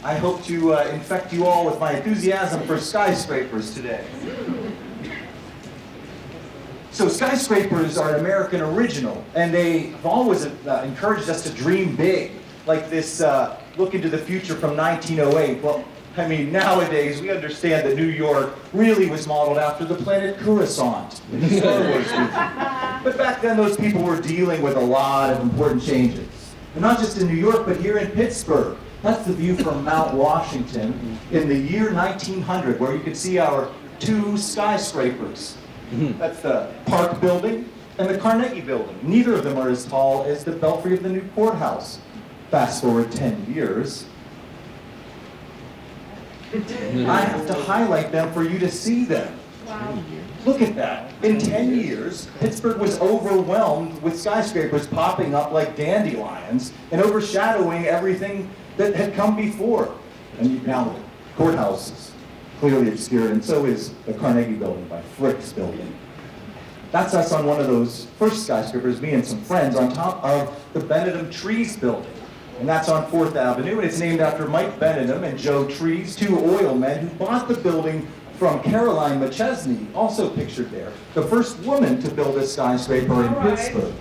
I hope to infect you all with my enthusiasm for skyscrapers today. So skyscrapers are an American original, and they have always encouraged us to dream big, like this look into the future from 1908. Well, I mean, nowadays we understand that New York really was modeled after the planet Coruscant in the Star Wars movie. But back then those people were dealing with a lot of important changes. And not just in New York, but here in Pittsburgh. That's the view from Mount Washington in the year 1900, where you can see our two skyscrapers. That's the Park Building and the Carnegie Building. Neither of them are as tall as the belfry of the new courthouse. Fast forward 10 years. I have to highlight them for you to see them. Wow. Look at that. In 10 years, Pittsburgh was overwhelmed with skyscrapers popping up like dandelions and overshadowing everything that had come before. And now the courthouse is clearly obscured, and so is the Carnegie Building by Frick's building. That's us on one of those first skyscrapers, me and some friends, on top of the Benedum Trees building. And that's on 4th Avenue, and it's named after Mike Benedum and Joe Trees, two oil men who bought the building from Caroline McChesney, also pictured there, the first woman to build a skyscraper in Pittsburgh.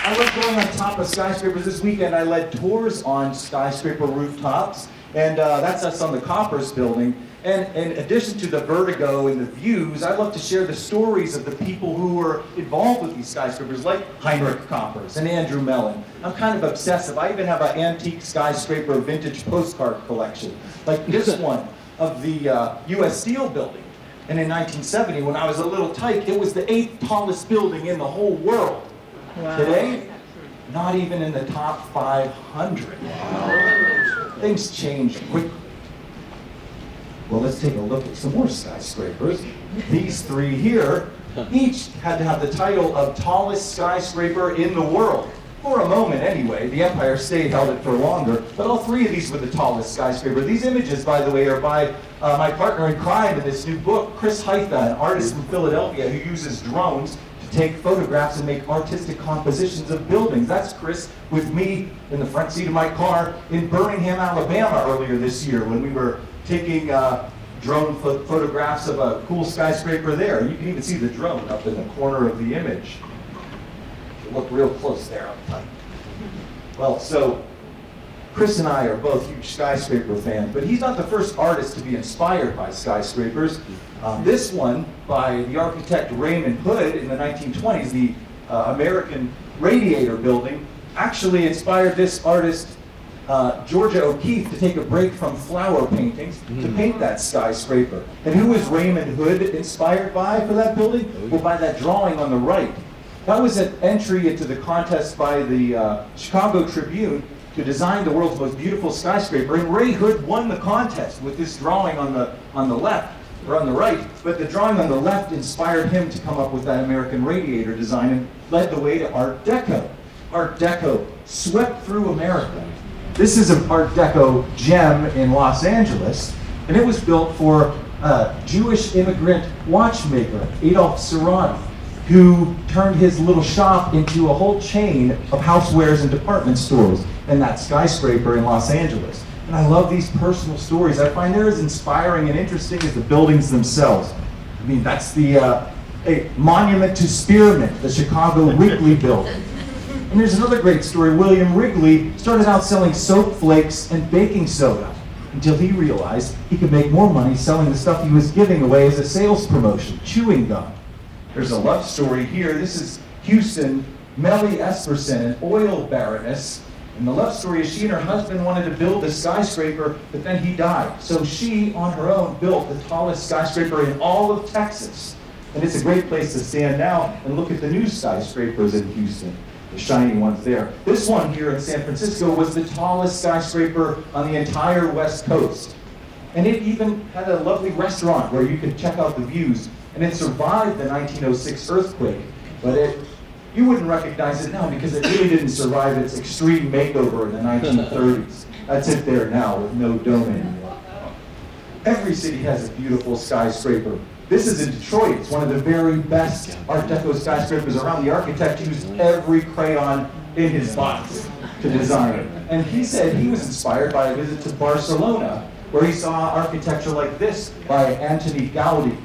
I love going on top of skyscrapers. This weekend I led tours on skyscraper rooftops, and that's us on the Coppers building. And in addition to the vertigo and the views, I love to share the stories of the people who were involved with these skyscrapers, like Heinrich Coppers and Andrew Mellon. I'm kind of obsessive. I even have an antique skyscraper vintage postcard collection, like this one of the U.S. Steel building. And in 1970, when I was a little tyke, it was the 8th tallest building in the whole world. Wow. Today, not even in the top 500. Wow. Things change quickly. Well, let's take a look at some more skyscrapers. These three here each had to have the title of tallest skyscraper in the world. For a moment anyway. The Empire State held it for longer, but all three of these were the tallest skyscraper. These images, by the way, are by my partner in crime in this new book, Chris Haitha, an artist from Philadelphia who uses drones to take photographs and make artistic compositions of buildings. That's Chris with me in the front seat of my car in Birmingham, Alabama earlier this year when we were taking drone photographs of a cool skyscraper there. You can even see the drone up in the corner of the image. You look real close there up tight. Well, so Chris and I are both huge skyscraper fans, but he's not the first artist to be inspired by skyscrapers. This one by the architect Raymond Hood in the 1920s, the American Radiator Building, actually inspired this artist Georgia O'Keeffe to take a break from flower paintings to paint that skyscraper. And who was Raymond Hood inspired by for that building? Well, by that drawing on the right. That was an entry into the contest by the Chicago Tribune to design the world's most beautiful skyscraper. And Ray Hood won the contest with this drawing on the left, or on the right. But the drawing on the left inspired him to come up with that American radiator design and led the way to Art Deco. Art Deco swept through America. This is an Art Deco gem in Los Angeles, and it was built for a Jewish immigrant watchmaker, Adolf Serrano, who turned his little shop into a whole chain of housewares and department stores in that skyscraper in Los Angeles. And I love these personal stories. I find they're as inspiring and interesting as the buildings themselves. I mean, that's the a monument to Spearmint, the Chicago Wrigley building. And there's another great story. William Wrigley started out selling soap flakes and baking soda until he realized he could make more money selling the stuff he was giving away as a sales promotion, chewing gum. There's a love story here. This is Houston, Mellie Esperson, an oil baroness. And the love story is she and her husband wanted to build a skyscraper, but then he died. So she, on her own, built the tallest skyscraper in all of Texas. And it's a great place to stand now and look at the new skyscrapers in Houston. The shiny ones there. This one here in San Francisco was the tallest skyscraper on the entire West Coast. And it even had a lovely restaurant where you could check out the views. And it survived the 1906 earthquake. But you wouldn't recognize it now because it really didn't survive its extreme makeover in the 1930s. That's it there now with no dome anymore. Every city has a beautiful skyscraper. This is in Detroit. It's one of the very best Art Deco skyscrapers around. The architect used every crayon in his box to design it. And he said he was inspired by a visit to Barcelona, where he saw architecture like this by Antoni Gaudi.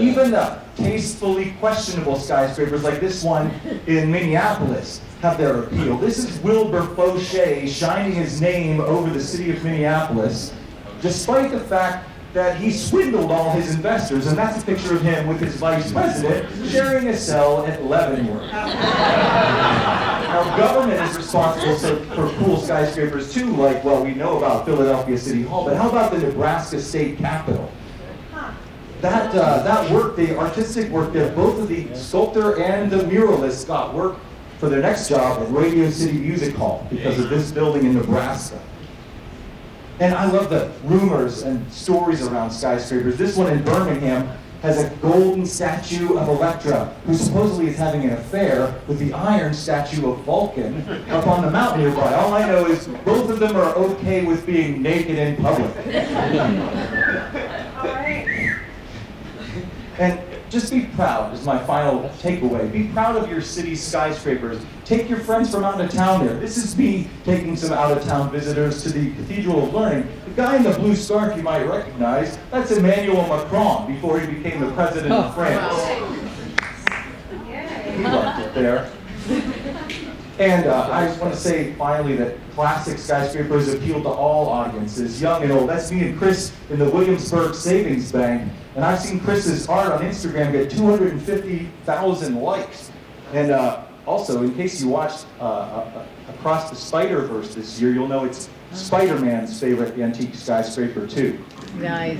Even tastefully questionable skyscrapers like this one in Minneapolis have their appeal. This is Wilbur Fauché shining his name over the city of Minneapolis, despite the fact that he swindled all his investors, and that's a picture of him with his vice president sharing a cell at Leavenworth. Now, government is responsible for cool skyscrapers too, like, well, we know about Philadelphia City Hall, but how about the Nebraska State Capitol? That work, the artistic work there, both of the sculptor and the muralist got work for their next job at Radio City Music Hall because of this building in Nebraska. And I love the rumors and stories around skyscrapers. This one in Birmingham has a golden statue of Electra, who supposedly is having an affair with the iron statue of Vulcan up on the mountain nearby. All I know is both of them are okay with being naked in public. All right. And just be proud is my final takeaway. Be proud of your city's skyscrapers. Take your friends from out of town there. This is me taking some out-of-town visitors to the Cathedral of Learning. The guy in the blue scarf you might recognize, that's Emmanuel Macron before he became the president of France. He loved it there. And I just want to say finally that classic skyscrapers appeal to all audiences, young and old. That's me and Chris in the Williamsburg Savings Bank. And I've seen Chris's art on Instagram get 250,000 likes. And also, in case you watched Across the Spider-Verse this year, you'll know it's Spider-Man's favorite antique skyscraper too. Nice.